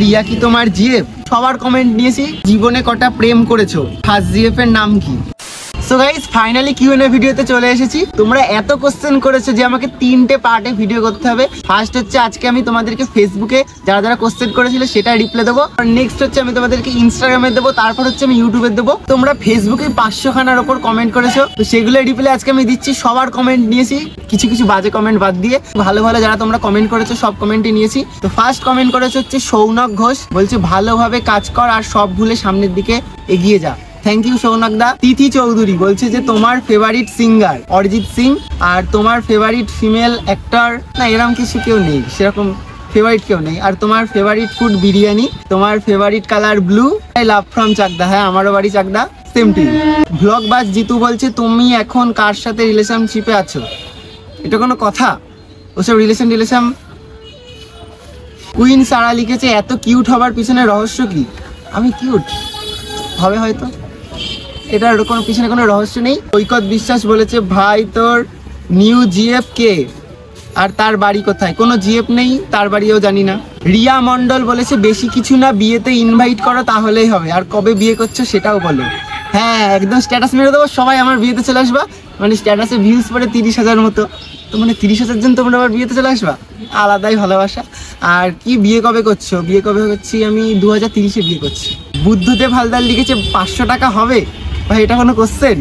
রিয়া কি তোমার জিএফ? সবার কমেন্ট নিয়েছি, জীবনে কটা প্রেম করেছো, ফার্স্ট জিএফ এর নাম কি? সো গাইস ফাইনালি কিউএনএ ভিডিওতে চলে এসেছি। তোমরা এত কোশ্চেন করেছো যে আমাকে 3টে পার্টে ভিডিও করতে হবে। ফার্স্ট হচ্ছে আজকে আমি তোমাদেরকে ফেসবুকে যারা যারা কোশ্চেন করেছিল সেটা রিপ্লাই দেবো, আর নেক্সট হচ্ছে আমি তোমাদেরকে ইনস্টাগ্রামে দেবো, তারপর হচ্ছে আমি ইউটিউবে দেবো। তোমরা ফেসবুকে 500 খানার ওপর কমেন্ট করেছো, তো সেগুলো রিপ্লাই আজকে আমি দিচ্ছি। সবার কমেন্ট নিয়েছি, কিছু কিছু বাজে কমেন্ট বাদ দিয়ে ভালো ভালো যারা তোমরা কমেন্ট করেছো সব কমেন্টই নিয়েছি। তো ফার্স্ট কমেন্ট করেছো হচ্ছে সৌনক ঘোষ, বলছে ভালোভাবে কাজ কর আর সব ভুলে সামনের দিকে এগিয়ে যা। থ্যাংক ইউ সৌনক দা। তিথি চৌধুরী বলছে যে তোমার ফেভারিট সিঙ্গার অরিজিৎ সিং, আর তোমার ফেভারিট ফিমেল অ্যাক্টর, না এরকম কিছু কেউ নেই, সেরকম ফেভারিট কেউ নেই। আর তোমার ফেভারিট ফুড বিরিয়ানি, তোমার favourite colour blue. I love from Chakdah, হ্যাঁ আমারও বাড়ি চাকদা, সেম টু। ব্লগ বাস জিতু বলছে তুমি এখন কার সাথে রিলেশনশিপে আছো? এটা কোনো কথা? ওসব রিলেশন। কুইন সারা লিখেছে এত কিউট হবার পিছনে রহস্য কি? আমি কিউট হবে হয়তো, এটার কোনো পিছনে কোনো রহস্য নেই। ঐকত বিশ্বাস বলেছে ভাই তোর নিউ জিএফ কে আর তার বাড়ি কোথায়? কোনো জিএফ নেই, তার বাড়িও জানি না। রিয়া মণ্ডল বলেছে বেশি কিছু না, বিয়েতে ইনভাইট করো তাহলেই হবে, আর কবে বিয়ে করছো সেটাও বলো। হ্যাঁ একদম স্ট্যাটাস মেরে দেবো, সবাই আমার বিয়েতে চলে আসবা। মানে স্ট্যাটাসে ভিউজ পড়ে 30,000 মতো, তো মানে 30,000 জন তোমরা আবার বিয়েতে চলে আসবা, আলাদাই ভালোবাসা। আর কি বিয়ে কবে করছো? বিয়ে কবে করছি আমি 2030-এ বিয়ে করছি। বুদ্ধদেব হালদার লিখেছে 500 টাকা হবে ভাই, এটা কোনো কোশ্চেন?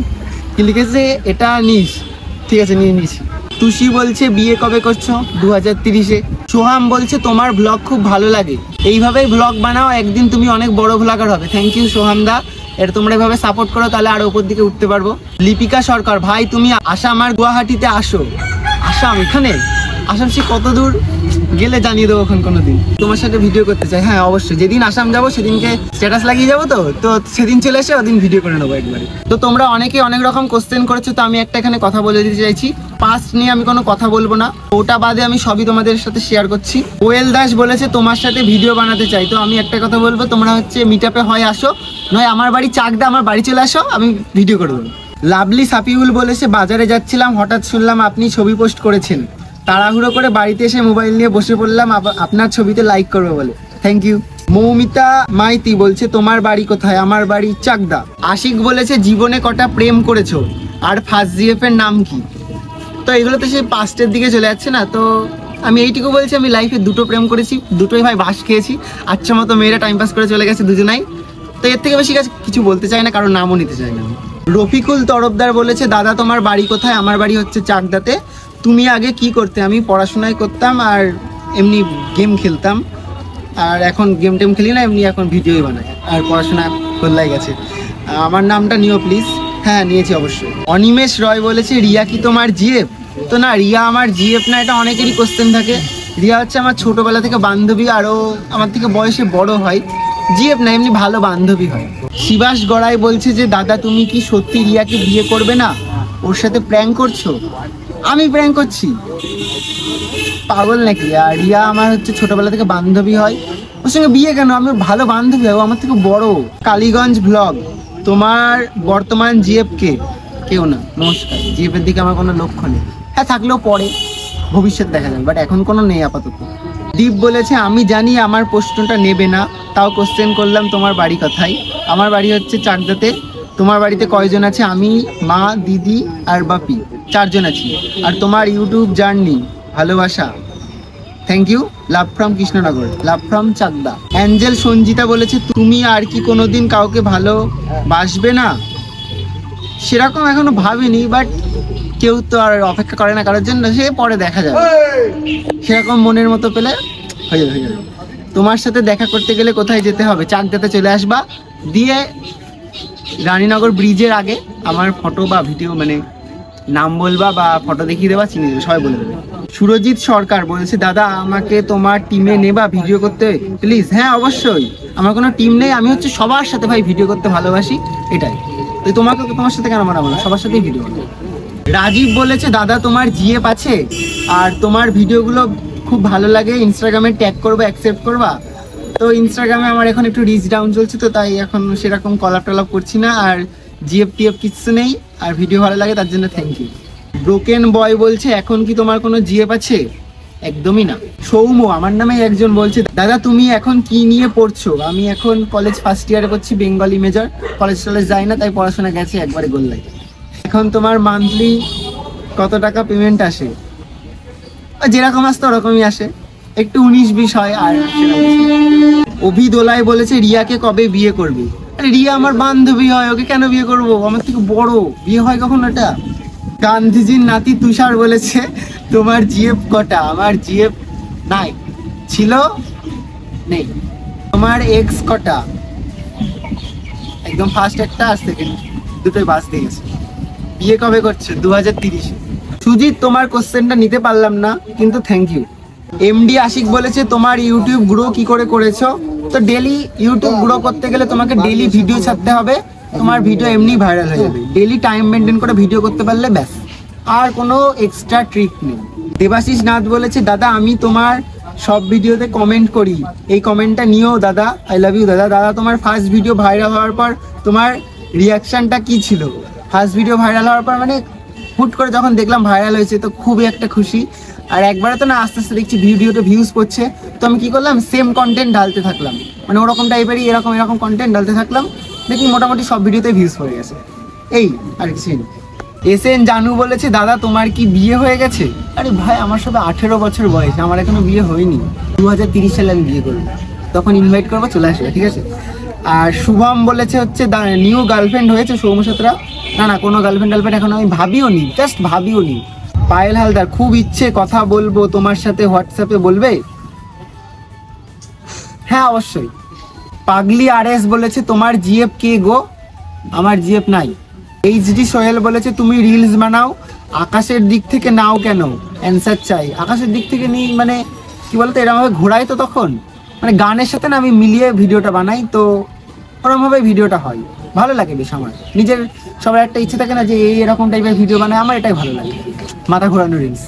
কি লিখেছে এটা নিস? ঠিক আছে নিয়ে নিস। তুষি বলছে বিয়ে কবে করছো? 2030-এ। সোহাম বলছে তোমার ব্লগ খুব ভালো লাগে, এইভাবেই ব্লগ বানাও, একদিন তুমি অনেক বড় ব্লগার হবে। থ্যাংক ইউ সোহাম দা, এটা তোমরা এভাবে সাপোর্ট করো তাহলে আরো উপর দিকে উঠতে পারবো। লিপিকা সরকার ভাই তুমি আসাম আর গুয়াহাটিতে আসো। আসাম, এখানে আসাম সে কত দূর গেলে জানিয়ে দেবো ওখানে কোনোদিন, তোমার সাথে ভিডিও করতে চাই। হ্যাঁ অবশ্যই, যেদিন আসাম যাবো সেদিনকে স্ট্যাটাস লাগিয়ে যাবো, তো সেদিন চলে এসে ওদিন ভিডিও করে নেবো একবারে। তো তোমরা অনেকে অনেক রকম কোশ্চেন করেছো, তো আমি একটা এখানে কথা বলে দিতে চাইছি। পাস্ট নিয়ে আমি কোনো কথা বলবো না, ওটা বাদে আমি সবই তোমাদের সাথে শেয়ার করছি। কোয়েল দাস বলেছে তোমার সাথে ভিডিও বানাতে চাই, তো আমি একটা কথা বলবো, তোমরা হচ্ছে মিটআপে হয় আসো, নয় আমার বাড়ি চাকদা, আমার বাড়ি চলে আসো, আমি ভিডিও করে দেবো। লাভলি সাপিউল বলেছে বাজারে যাচ্ছিলাম, হঠাৎ শুনলাম আপনি ছবি পোস্ট করেছেন, তাড়াহুড়ো করে বাড়িতে এসে মোবাইল নিয়ে বসে পড়লাম আপনার ছবিতে লাইক করবে বলে। Thank you. মৌমিতা মাইতি বলছে তোমার বাড়ি কোথায়? আমার বাড়ি চাকদা। আশিক বলেছে জীবনে কটা প্রেম করেছো আর ফার্স্ট জিএফ এর নাম কি? তো এগুলো তো সে পাস্টের দিকে চলে যাচ্ছে না, তো আমি এইটুকু বলছি আমি লাইফে 2টো প্রেম করেছি, 2টোই ভাই বাস খেয়েছি, আচ্ছা মতো মেয়েরা টাইম পাস করে চলে গেছে দুজনাই, তো এর থেকে বেশি কিছু বলতে চাই না, কারণ নামও নিতে চাই না। রফিকুল তরফদার বলেছে দাদা তোমার বাড়ি কোথায়? আমার বাড়ি হচ্ছে চাকদাতে। তুমি আগে কি করতে? আমি পড়াশোনায় করতাম আর এমনি গেম খেলতাম, আর এখন গেম টেম খেলি না, এমনি এখন ভিডিওই বানাই আর পড়াশোনা খোলাই গেছে। আমার নামটা নিও প্লিজ। হ্যাঁ নিয়েছি অবশ্যই। অনিমেষ রয় বলেছে রিয়া কি তোমার জিএফ? তো না, রিয়া আমার জিএফ না, এটা অনেকেরই কোশ্চেন থাকে। রিয়া হচ্ছে আমার ছোটোবেলা থেকে বান্ধবী, আরও আমার থেকে বয়সে বড় হয়, জিএফ না, এমনি ভালো বান্ধবী হয়। শিবাস গড়াই বলছে যে দাদা তুমি কি সত্যি রিয়াকে বিয়ে করবে না? ওর সাথে প্র্যাঙ্ক করছো? আমি প্র্যাঙ্ক করছি? পাগল নাকি? আর রিয়া আমার হচ্ছে ছোটবেলা থেকে বান্ধবী হয়, ওর সঙ্গে বিয়ে কেন? আমি ভালো বান্ধবী হয়, ও আমার থেকে বড়। কালীগঞ্জ ব্লগ তোমার বর্তমান জিএফ কে? কেউ না, নমস্কার। জিএফ এর দিকে আমার কোনো লক্ষ্য নেই, হ্যাঁ থাকলেও পরে ভবিষ্যৎ দেখা যাবে, বাট এখন কোনো নেই আপাতত। দীপ বলেছে আমি জানি আমার প্রশ্নটা নেবে না, তাও কোশ্চেন করলাম তোমার বাড়ি কোথায়? আমার বাড়ি হচ্ছে চাকদাতে। তোমার বাড়িতে কয়জন আছে? আমি, মা, দিদি আর বাপি, 4 জন আছি। আর তোমার ইউটিউব জার্নি? ভালোবাসা। Thank you. Love from Krishnanagar, love from Chakdah. Angel Sanjita বলেছে তুমি আর কি কোনোদিন কাউকে ভালোবাসবে না? সেরকম এখনো ভাবিনি, বাট কেউ তো আর অপেক্ষা করে না কারোর জন্য, সে পরে দেখা যাবে, সেরকম মনের মতো পেলে হয়ে যাবে। তোমার সাথে দেখা করতে গেলে কোথায় যেতে হবে? চাকদাতে চলে আসবা, দিয়ে রানীনগর ব্রিজের আগে আমার ফটো বা ভিডিও মানে নাম বলবা বা ফটো দেখিয়ে দেবা, চিনে দেবে, সবাই বলে দেবে। সুরজিৎ সরকার বলেছে দাদা আমাকে তোমার টিমে নেবা ভিডিও করতে প্লিজ? হ্যাঁ অবশ্যই, আমার কোনো টিম নেই, আমি হচ্ছে সবার সাথে ভাই ভিডিও করতে ভালোবাসি, এটাই। তো তোমার সাথে কেন বানাবো না, সবার সাথেই ভিডিও করবো। রাজীব বলেছে দাদা তোমার জিএফ আছে আর তোমার ভিডিওগুলো খুব ভালো লাগে, ইনস্টাগ্রামে ট্যাগ করবো, অ্যাকসেপ্ট করবা? তো ইনস্টাগ্রামে আমার এখন একটু রিচ ডাউন চলছে, তো তাই এখন সেরকম কলাপ টলাপ করছি না, আর জিএফ টিএফ কিছু নেই, আর ভিডিও ভালো লাগে তার জন্য থ্যাংক ইউ। ব্রোকেন বয় বলছে এখন কি তোমার কোনো জিএফ আছে? একদমই না। সৌম্য আমার নামে একজন বলছে, দাদা তুমি এখন কি নিয়ে পড়ছো? আমি এখন কলেজ ফার্স্ট ইয়ারে করছি, বেঙ্গলি মেজর। কলেজ টলেজ যাই না, তাই পড়াশোনা গেছে একবারে গোল্লাই। এখন তোমার মান্থলি কত টাকা পেমেন্ট আসে? যেরকম আসতো ওরকমই আসে, একটু 19-20 হয়। আর অভি দোলাই বলেছে রিয়াকে কবে বিয়ে করবি? আরে রিয়া আমার বান্ধবী হয়, ওকে কেন বিয়ে করব? আমার থেকে বড়, বিয়ে হয় কখন এটা? গান্ধীজির নাতি তুষার বলেছে তোমার জিএফ কটা? আমার জিএফ নাই, ছিল, নেই। তোমার এক্স কটা? একদম ফার্স্ট একটা, আর সেকেন্ড দুটোই বাস দিয়ে গেছে। বিয়ে কবে করছে? 2030-এ। সুজিত তোমার কোশ্চেনটা নিতে পারলাম না, কিন্তু থ্যাংক ইউ। এমডি আশিক বলেছে তোমার ইউটিউব গ্রো কি করে করেছো? তো ডেলি ইউটিউব গ্রো করতে গেলে তোমাকে ডেলি ভিডিও ছাড়তে হবে, তোমার ভিডিও এমনি ভাইরাল হয়ে যাবে। ডেলি টাইম মেনটেন করে ভিডিও করতে পারলে ব্যাস, আর কোনো এক্সট্রা ট্রিক নেই। দেবাশিস নাথ বলেছে দাদা আমি তোমার সব ভিডিওতে কমেন্ট করি, এই কমেন্টটা নিও দাদা, আই লাভ ইউ দাদা। দাদা তোমার ফার্স্ট ভিডিও ভাইরাল হওয়ার পর তোমার রিয়াকশানটা কি ছিল? ফার্স্ট ভিডিও ভাইরাল হওয়ার পর মানে হুট করে যখন দেখলাম ভাইরাল হয়েছে তো খুবই একটা খুশি। আর একবারে তো না, আস্তে আস্তে দেখছি ভিডিওতে ভিউজ পড়ছে, তো আমি কি করলাম, সেম কন্টেন্ট ঢালতে থাকলাম, মানে ওরকম টাইপেরই এরকম কন্টেন্ট ঢালতে থাকলাম, দেখি মোটামুটি সব ভিডিওতে ভিউজ পড়ে গেছে। এই আর কিছু নেই। এসএন জানু বলেছে দাদা তোমার কি বিয়ে হয়ে গেছে? আরে ভাই আমার সবে 18 বছর বয়স, আমার এখনো বিয়ে হয়নি। 2030 সালে আমি বিয়ে করবো, তখন ইনভাইট করবো, চলে আসবে, ঠিক আছে? আর শুভম বলেছে হচ্ছে নিউ গার্লফ্রেন্ড হয়েছে সৌম্য সাঁতরা? না কোনো গার্লফ্রেন্ড এখন আমি ভাবিও নি, জাস্ট ভাবিও নি। পায়েল হালদার খুব ইচ্ছে কথা বলবো তোমার সাথে, হোয়াটসঅ্যাপে বলবে? হ্যাঁ অবশ্যই। পাগলি আরএস বলেছে তোমার জিএফ কে গো? আমার জিএফ নাই। এইচডি সোহেল বলেছে তুমি রিলস বানাও, আকাশের দিক থেকে নাও কেন? অ্যান্সার চাই। আকাশের দিক থেকে নিই মানে কি বলতো, এরকমভাবে ঘোরাই তো তখন, মানে গানের সাথে না আমি মিলিয়ে ভিডিওটা বানাই, তো ওরকমভাবে ভিডিওটা হয়, ভালো লাগে বেশ। আমার নিজের সবার একটা ইচ্ছে থাকে না যে এরকম টাইপের ভিডিও বানায়, আমার এটাই ভালো লাগে, মাথা ঘোরানো রিলস।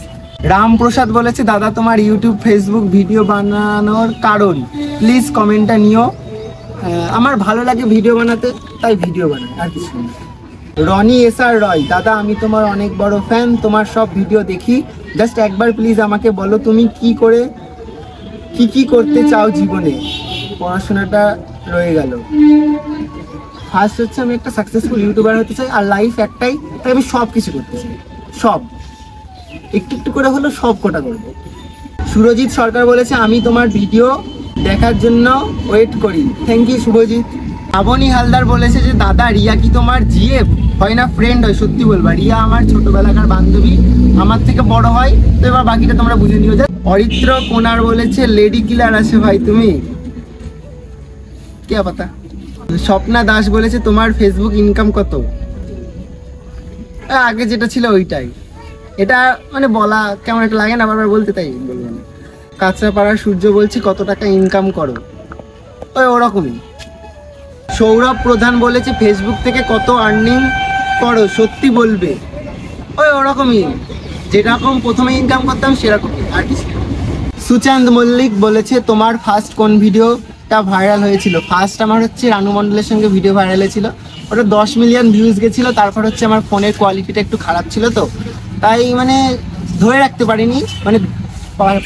রামপ্রসাদ বলেছে দাদা তোমার ইউটিউব ফেসবুক ভিডিও বানানোর কারণ প্লিজ কমেন্টটা নিও। আমার ভালো লাগে ভিডিও বানাতে, তাই ভিডিও বানাই, আর কিছু না। রনি এসআর রয় দাদা আমি তোমার অনেক বড় ফ্যান, তোমার সব ভিডিও দেখি, জাস্ট একবার প্লিজ আমাকে বলো তুমি কি করতে চাও জীবনে? পড়াশোনাটা রয়ে গেল। ফার্স্ট হচ্ছে আমি একটা সাকসেসফুল ইউটিউবার হতে চাই, আর লাইফ একটাই, তাই আমি সব কিছু করতে চাই, সব একটু করে হলো সব কটা করবো। সুরজিৎ সরকার বলেছে আমি তোমার ভিডিও দেখার জন্য ওয়েট করি, থ্যাংক ইউ শুভজিৎ। শ্রাবণী হালদার বলেছে যে দাদা রিয়া কি তোমার জিএফ হয় না ফ্রেন্ড হয়? সত্যি বলবা, রিয়া আমার ছোটবেলাকার বান্ধবী, আমার থেকে বড় হয়, তো এবার বাকিটা তোমরা বুঝে নিও। যা অরিত্র কোনার বলেছে লেডি কিলার আছে ভাই তুমি, কে পাতা। স্বপ্না দাস বলেছে তোমার ফেসবুক ইনকাম কত? আগে যেটা ছিল ওইটাই, এটা মানে বলা কেমন একটা লাগে না বারবার বলতে, তাই বলবো না। কাঁচরাপাড়ার সূর্য বলছি কত টাকা ইনকাম করো? ওই ওরকমই। সৌরভ প্রধান বলেছে ফেসবুক থেকে কত আর্নিং করো সত্যি বলবে? ওই ওরকমই, যেরকম প্রথমে ইনকাম করতাম সেরকমই, আর কিছু। সুচান্ত মল্লিক বলেছে তোমার ফার্স্ট কোন ভিডিওটা ভাইরাল হয়েছিল? ফার্স্ট আমার হচ্ছে রানু মণ্ডলের সঙ্গে ভিডিও ভাইরাল হয়েছিল, ওটা 10 মিলিয়ন ভিউজ গেছিলো। তারপর হচ্ছে আমার ফোনের কোয়ালিটিটা একটু খারাপ ছিল, তো তাই মানে ধরে রাখতে পারিনি, মানে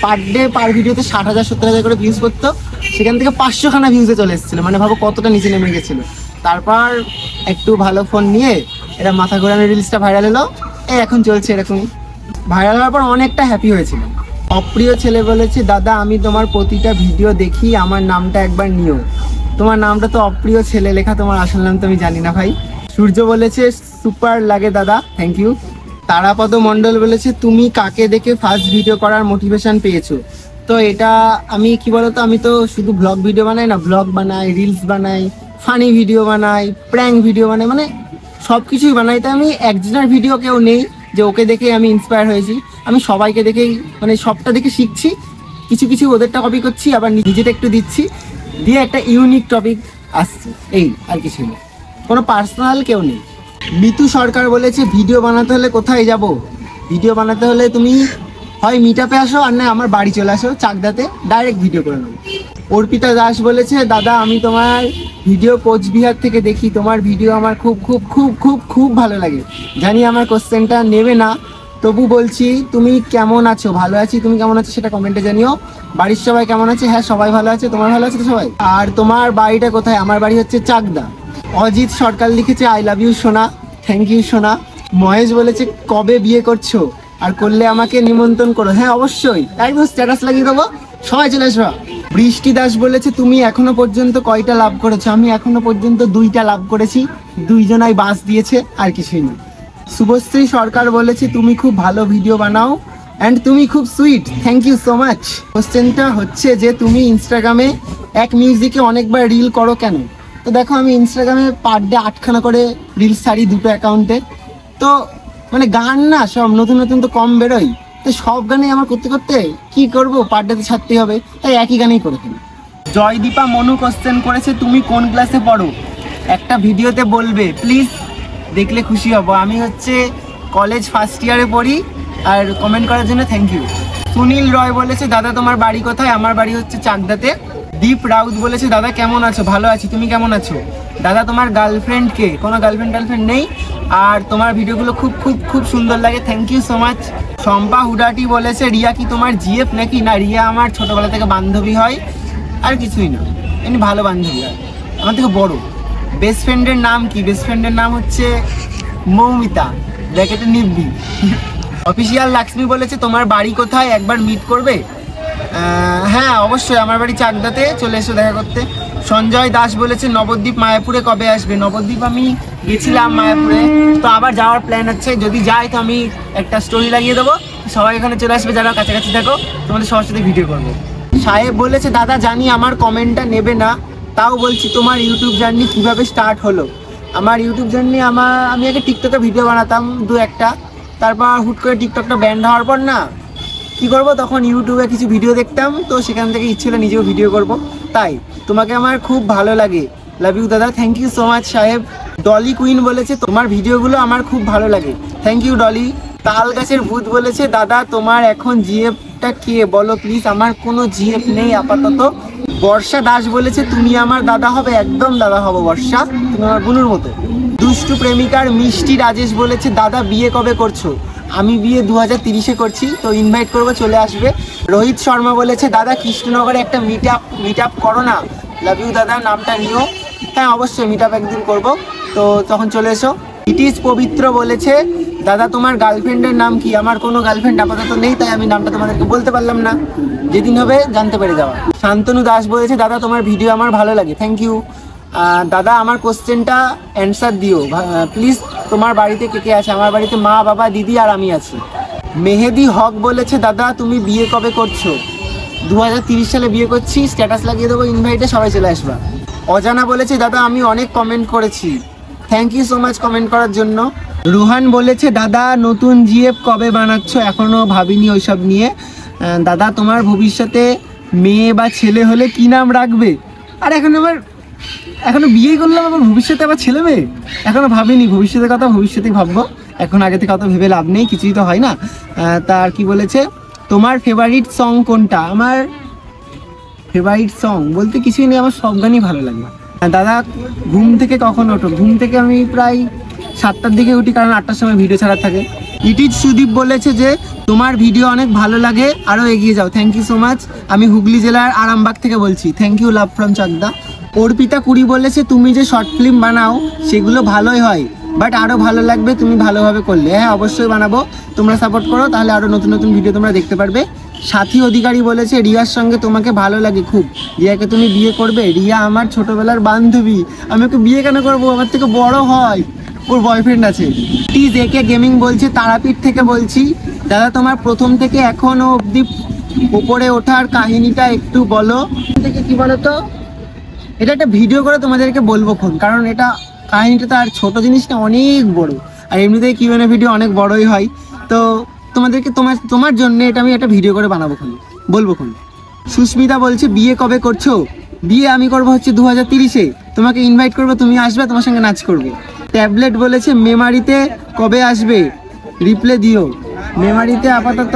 পার ডে পার ভিডিওতে 60,000-70,000 করে ভিউজ করতো, সেখান থেকে 500খানা ভিউজে চলে এসেছিলো, মানে ভাবো কতটা নিচে নেমে গেছিলো। তারপর একটু ভালো ফোন নিয়ে এটা মাথা ঘোরানো রিলসটা ভাইরাল হলো, এখন চলছে এরকমই। ভাইরাল হওয়ার পর অনেকটা হ্যাপি হয়েছিল। অপ্রিয় ছেলে বলেছে দাদা আমি তোমার প্রতিটা ভিডিও দেখি, আমার নামটা একবার নিও। তোমার নামটা তো অপ্রিয় ছেলে লেখা, তোমার আসল নাম তো আমি জানি না ভাই। সূর্য বলেছে সুপার লাগে দাদা, থ্যাংক ইউ। তারাপদ মণ্ডল বলেছে তুমি কাকে দেখে ফার্স্ট ভিডিও করার মোটিভেশন পেয়েছো? তো এটা আমি কি বলতো, আমি তো শুধু ব্লগ ভিডিও বানাই না, ব্লগ বানাই, রিলস বানাই, ফানি ভিডিও বানাই, প্র্যাঙ্ক ভিডিও বানাই, মানে সব কিছুই বানাই। তাই আমি একজনের ভিডিও কেউ নেই যে ওকে দেখেই আমি ইন্সপায়ার হয়েছি, আমি সবাইকে দেখেই মানে সবটা দেখে শিখছি, কিছু ওদেরটা কপি করছি, আবার নিজেটা একটু দিচ্ছি, দিয়ে একটা ইউনিক টপিক আসছে, এই আর কিছু নেই, কোনো পার্সোনাল কেউ নেই। মিতু সরকার বলেছে ভিডিও বানাতে হলে কোথায় যাব? ভিডিও বানাতে হলে তুমি হয় মিটআপে আসো, আর না আমার বাড়ি চলে আসো চাকদাতে, ডাইরেক্ট ভিডিও করে নেবো। অর্পিতা দাস বলেছে দাদা আমি তোমার ভিডিও কোচবিহার থেকে দেখি, তোমার ভিডিও আমার খুব খুব খুব খুব খুব ভালো লাগে। জানি আমার কোশ্চেনটা নেবে না, তবু বলছি তুমি কেমন আছো? ভালো আছি, তুমি কেমন আছো সেটা কমেন্টে জানিও। বাড়ির সবাই কেমন আছে? হ্যাঁ সবাই ভালো আছে। তোমার ভালো আছে তো সবাই? আর তোমার বাড়িটা কোথায়? আমার বাড়ি হচ্ছে চাকদা। অজিত সরকার লিখেছে আই লাভ ইউ সোনা, থ্যাংক ইউ সোনা। মহেশ বলেছে কবে বিয়ে করছো, আর করলে আমাকে নিমন্ত্রণ করো। হ্যাঁ অবশ্যই, একদম স্ট্যাটাস লাগিয়ে দেবো, সবাই চলে আসবা। বৃষ্টি দাস বলেছে তুমি এখনো পর্যন্ত কয়টা লাভ করেছো? আমি এখনো পর্যন্ত 2টা লাভ করেছি, 2জনাই বাস দিয়েছে, আর কিছুই না। শুভশ্রী সরকার বলেছে তুমি খুব ভালো ভিডিও বানাও অ্যান্ড তুমি খুব sweet, thank you so much. কোশ্চেনটা হচ্ছে যে তুমি ইনস্টাগ্রামে এক মিউজিকে অনেকবার রিল করো কেন? তো দেখো আমি ইনস্টাগ্রামে পার ডে 8খানা করে রিলস ছাড়ি 2টো অ্যাকাউন্টে। তো মানে গান না সব নতুন নতুন তো কম বেরোয়, তো সব গানেই আমার করতে করতে কি করব, পার ডে তো ছাড়তেই হবে, তাই একই গানেই করে ফেলি। জয়দীপা মনু কোশ্চেন করেছে তুমি কোন ক্লাসে পড়ো? একটা ভিডিওতে বলবে প্লিজ, দেখলে খুশি হব। আমি হচ্ছে কলেজ ফার্স্ট ইয়ারে পড়ি, আর কমেন্ট করার জন্য থ্যাংক ইউ। সুনীল রয় বলেছে দাদা তোমার বাড়ি কোথায়? আমার বাড়ি হচ্ছে চাকদাতে। দীপ রাউত বলেছে দাদা কেমন আছো? ভালো আছি, তুমি কেমন আছো? দাদা তোমার গার্লফ্রেন্ড কে? কোনো গার্লফ্রেন্ড নেই, আর তোমার ভিডিওগুলো খুব খুব খুব সুন্দর লাগে, thank you so much. Shampa হুডাটি বলেছে রিয়া কি তোমার জিএফ নাকি? না, রিয়া আমার ছোটোবেলা থেকে বান্ধবী হয়, আর কিছুই না, এমনি ভালো বান্ধবী, আর আমার থেকে বড়। বেস্ট ফ্রেন্ডের নাম কি? বেস্ট ফ্রেন্ডের নাম হচ্ছে মৌমিতা, ব্র্যাকেটে নিব্বি। অফিসিয়াল লাক্সমি বলেছে তোমার বাড়ি কোথায়, একবার মিট করবে? হ্যাঁ অবশ্যই, আমার বাড়ি চাকদাতে, চলে এসো দেখা করতে। সঞ্জয় দাস বলেছে নবদ্বীপ মায়াপুরে কবে আসবে? নবদ্বীপ আমি গেছিলাম মায়াপুরে, তো আবার যাওয়ার প্ল্যান হচ্ছে, যদি যাই তো আমি একটা স্টোরি লাগিয়ে দেবো, সবাই এখানে চলে আসবে যারা কাছাকাছি থাকো, তোমাদের সবার সাথে ভিডিও করবো। সাহেব বলেছে দাদা জানি আমার কমেন্টটা নেবে না, তাও বলছি তোমার ইউটিউব জার্নি কীভাবে স্টার্ট হলো? আমার ইউটিউব জার্নি আমি আগে টিকটকে ভিডিও বানাতাম 2-1টা, তারপর হুট করে টিকটকটা ব্যান্ড হওয়ার পর না কি করব, তখন ইউটিউবে কিছু ভিডিও দেখতাম, তো সেখান থেকে ইচ্ছে হলো নিজেও ভিডিও করব, তাই তোমাকে আমার খুব ভালো লাগে, লাভ ইউ দাদা, থ্যাংক ইউ সো মাচ সাহেব। ডলি কুইন বলেছে তোমার ভিডিওগুলো আমার খুব ভালো লাগে, থ্যাংক ইউ ডলি। তাল গাছের ভূত বলেছে দাদা তোমার এখন জিএফটা কে বলো প্লিজ? আমার কোনো জিএফ নেই আপাতত। বর্ষা দাস বলেছে তুমি আমার দাদা হবে? একদম দাদা হবো বর্ষা, তুমি আমার বোনের মতো। দুষ্টু প্রেমিকার মিষ্টি রাজেশ বলেছে দাদা বিয়ে কবে করছো? আমি বিয়ে 2030-এ করছি, তো ইনভাইট করবো, চলে আসবে। রোহিত শর্মা বলেছে দাদা কৃষ্ণনগরে একটা মিট আপ করো না, লাভ ইউ দাদা, নামটা নিও। হ্যাঁ অবশ্যই মিট আপ একদিন করবো, তো তখন চলে এসো। ইট ইজ পবিত্র বলেছে দাদা তোমার গার্লফ্রেন্ডের নাম কি? আমার কোনো গার্লফ্রেন্ড আপাতত নেই, তাই আমি নামটা তোমাদেরকে বলতে পারলাম না, যেদিন হবে জানতে পেরে যাওয়া। শান্তনু দাস বলেছে দাদা তোমার ভিডিও আমার ভালো লাগে, থ্যাংক ইউ। দাদা আমার কোশ্চেনটা অ্যান্সার দিও প্লিজ, তোমার বাড়িতে কে কে আছে? আমার বাড়িতে মা, বাবা, দিদি আর আমি আছি। মেহেদি হক বলেছে দাদা তুমি বিয়ে কবে করছো? 2030 সালে বিয়ে করছি, স্ট্যাটাস লাগিয়ে দেবো ইনভাইটে, সবাই চলে আসবা। অজানা বলেছে দাদা আমি অনেক কমেন্ট করেছি, thank you so much comment করার জন্য। রুহান বলেছে দাদা নতুন জিএফ কবে বানাচ্ছ? এখনও ভাবিনি ওইসব নিয়ে। দাদা তোমার ভবিষ্যতে মেয়ে বা ছেলে হলে কি নাম রাখবে? আর এখনো বিয়ে করলাম, আবার ভবিষ্যতে আবার ছেলে মেয়ে? এখনো ভাবিনি, ভবিষ্যতের কথা ভবিষ্যতেই ভাববো, এখন আগে থেকে অত ভেবে লাভ নেই, কিছুই তো হয় না। তার কি বলেছে তোমার ফেভারিট সং কোনটা? আমার ফেভারিট সং বলতে কিছুই নেই, আমার সব গানই ভালো লাগে। দাদা ঘুম থেকে কখন ওঠো? ঘুম থেকে আমি প্রায় 7টার দিকে উঠি, কারণ 8টার সময় ভিডিও ছাড়া থাকে। ইটিজ সুদীপ বলেছে যে তোমার ভিডিও অনেক ভালো লাগে, আরও এগিয়ে যাও, থ্যাংক ইউ সো মাচ। আমি হুগলি জেলার আরামবাগ থেকে বলছি, thank you, love from Chakdah. Arpita কুড়ি বলেছে তুমি যে শর্ট ফিল্ম বানাও সেগুলো ভালোই হয়, বাট আরও ভালো লাগবে তুমি ভালোভাবে করলে। হ্যাঁ অবশ্যই বানাবো, তোমরা সাপোর্ট করো, তাহলে আরও নতুন নতুন ভিডিও তোমরা দেখতে পারবে। সাথী অধিকারী বলেছে রিয়ার সঙ্গে তোমাকে ভালো লাগে খুব, রিয়াকে তুমি বিয়ে করবে? রিয়া আমার ছোটোবেলার বান্ধবী, আমি ওকে বিয়ে কেন করবো? আমার থেকে বড় হয়, ওর বয়ফ্রেন্ড আছে। টিজ একে গেমিং বলছে তারাপীঠ থেকে বলছি দাদা তোমার প্রথম থেকে এখনও অবধি উপরে ওঠার কাহিনীটা একটু বলো। থেকে কি বলো তো, এটা একটা ভিডিও করে তোমাদেরকে বলবো খন, কারণ এটা কাহিনীটা তো আর ছোট জিনিসটা অনেক বড়, আর এমনিতেই কিউএনএ ভিডিও অনেক বড়ই হয়, তো তোমাদেরকে তোমার জন্য এটা আমি একটা ভিডিও করে বানাবো খন, বলবো খন। সুস্মিতা বলছে বিয়ে কবে করছো? বিয়ে আমি করবো হচ্ছে 2030-এ, তোমাকে ইনভাইট করবো, তুমি আসবে, তোমার সঙ্গে নাচ করবো। ট্যাবলেট বলেছে মেমারিতে কবে আসবে? রিপ্লে দিও। মেমারিতে আপাতত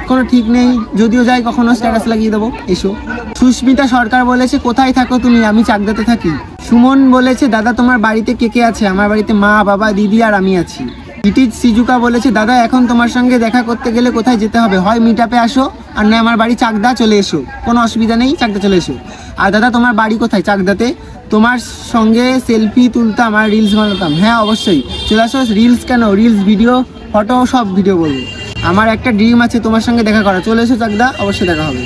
কোনো ঠিক নেই, যদিও যাই কখনো স্ট্যাটাস লাগিয়ে দেবো, এসো। সুস্মিতা সরকার বলেছে কোথায় থাকো তুমি? আমি চাকদাতে থাকি। সুমন বলেছে দাদা তোমার বাড়িতে কে কে আছে? আমার বাড়িতে মা, বাবা, দিদি আর আমি আছি। ইটিজ সিজুকা বলেছে দাদা এখন তোমার সঙ্গে দেখা করতে গেলে কোথায় যেতে হবে, হয় মিট আপে আসো আর না আমার বাড়ি চাকদা চলে এসো, কোনো অসুবিধা নেই, চাকদা চলে এসো। আর দাদা তোমার বাড়ি কোথায়? চাকদাতে। তোমার সঙ্গে সেলফি তুলতাম আর রিলস বানাতাম। হ্যাঁ অবশ্যই চলে আসো। রিলস কেন, রিলস ভিডিও ফটো সব ভিডিও বলবো। আমার একটা ড্রিম আছে তোমার সঙ্গে দেখা করা, চলে এসো চাকদা, অবশ্যই দেখা হবে।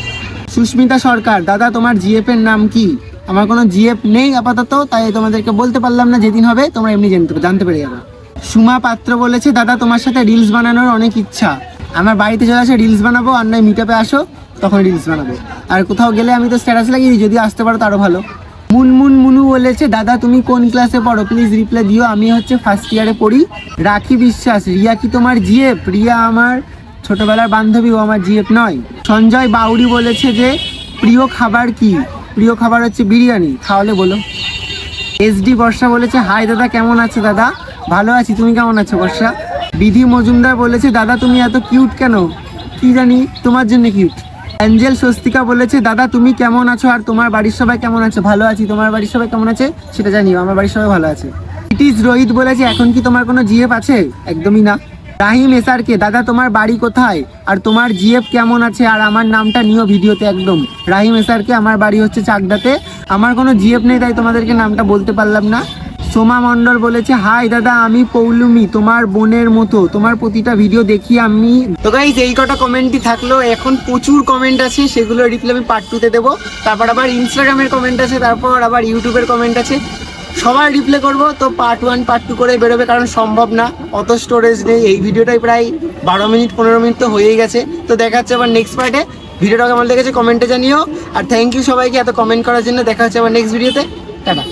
সুস্মিতা সরকার দাদা তোমার জিএফ এর নাম কি? আমার কোনো জিএফ নেই আপাতত, তাই তোমাদেরকে বলতে পারলাম না, যেদিন হবে তোমরা এমনি জানতে পেরে যাবে। সুমা পাত্র বলেছে দাদা তোমার সাথে রিলস বানানোর অনেক ইচ্ছা, আমার বাড়িতে চলে আসে রিলস বানাবো, আর নয় মিট আপে আসো তখন রিলস বানাবো। আর কোথাও গেলে আমি তো স্ট্যাটাস লাগিয়ে দিই, যদি আসতে পারো তো আরও ভালো। মুনু বলেছে দাদা তুমি কোন ক্লাসে পড়ো, প্লিজ রিপ্লাই দিও। আমি হচ্ছে ফার্স্ট ইয়ারে পড়ি। রাখি বিশ্বাস রিয়া কি তোমার জিএফ? রিয়া আমার ছোটবেলার বান্ধবী, ও আমার জিএফ নয়। সঞ্জয় বাউরি বলেছে যে প্রিয় খাবার কি? প্রিয় খাবার হচ্ছে বিরিয়ানি, তাহলে বলো। এসডি বর্ষা বলেছে হাই দাদা কেমন আছো? দাদা ভালো আছি, তুমি কেমন আছো বর্ষা? বিধি মজুমদার বলেছে দাদা তুমি এত কিউট কেন? কি জানি তোমার জন্য কিউট। অ্যাঞ্জেল স্বস্তিকা বলেছে দাদা তুমি কেমন আছো আর তোমার বাড়ির সবাই কেমন আছে? ভালো আছি, তোমার বাড়ির সবাই কেমন আছে সেটা জানিও, আমার বাড়ির সবাই ভালো আছে। ইটিজ রোহিত বলেছে এখন কি তোমার কোনো জিএফ আছে? একদমই না। রাহিম এসআরকে দাদা তোমার বাড়ি কোথায় আর তোমার জিএফ কেমন আছে আর আমার নামটা নিও ভিডিওতে একদম। রাহিম এসআরকে আমার বাড়ি হচ্ছে চাকদাতে, আমার কোনো জিএফ নেই তাই তোমাদেরকে নামটা বলতে পারলাম না। সোমা মণ্ডল বলেছে হাই দাদা আমি পৌলুমি, তোমার বোনের মতো, তোমার প্রতিটা ভিডিও দেখি আমি। তো গাইস এই কটা কমেন্টই থাকলো, এখন প্রচুর কমেন্ট আছে, সেগুলো রিপ্লাই আমি পার্ট 2 তে দেবো। তারপর আবার ইনস্টাগ্রামের কমেন্ট আছে, তারপর আবার ইউটিউবের কমেন্ট আছে, সবার রিপ্লাই করবো। তো পার্ট 1 পার্ট 2 করে বেরোবে, কারণ সম্ভব না, অত স্টোরেজ নেই। এই ভিডিওটাই প্রায় 12 মিনিট 15 মিনিট তো হয়েই গেছে। তো দেখা হচ্ছে আবার নেক্সট পার্টে। ভিডিওটা কেমন লেগেছে কমেন্টে জানিও, আর থ্যাংক ইউ সবাইকে এত কমেন্ট করার জন্য। দেখা হচ্ছে আবার নেক্সট ভিডিওতে, টাটা।